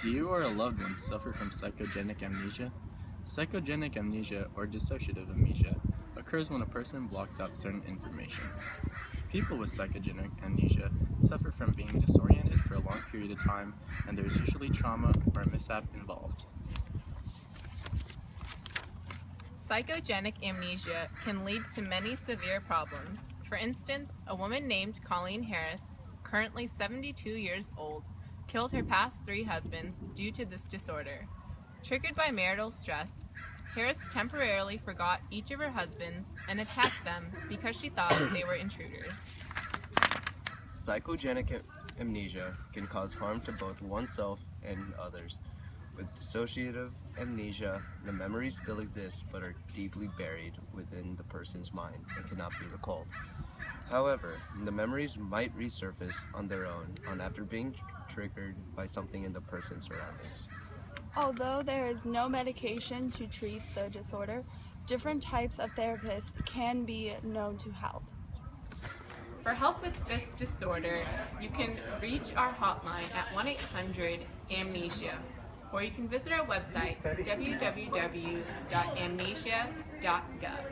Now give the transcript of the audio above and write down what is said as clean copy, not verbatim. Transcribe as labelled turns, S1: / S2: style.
S1: Do you or a loved one suffer from psychogenic amnesia? Psychogenic amnesia, or dissociative amnesia, occurs when a person blocks out certain information. People with psychogenic amnesia suffer from being disoriented for a long period of time, and there is usually trauma or a mishap involved.
S2: Psychogenic amnesia can lead to many severe problems. For instance, a woman named Colleen Harris, currently 72 years old, killed her past 3 husbands due to this disorder. Triggered by marital stress, Harris temporarily forgot each of her husbands and attacked them because she thought they were intruders.
S3: Psychogenic amnesia can cause harm to both oneself and others. With dissociative amnesia, the memories still exist but are deeply buried within the person's mind and cannot be recalled. However, the memories might resurface on their own after being triggered by something in the person's surroundings.
S4: Although there is no medication to treat the disorder, different types of therapists can be known to help.
S2: For help with this disorder, you can reach our hotline at 1-800-AMNESIA, or you can visit our website, www.amnesia.gov.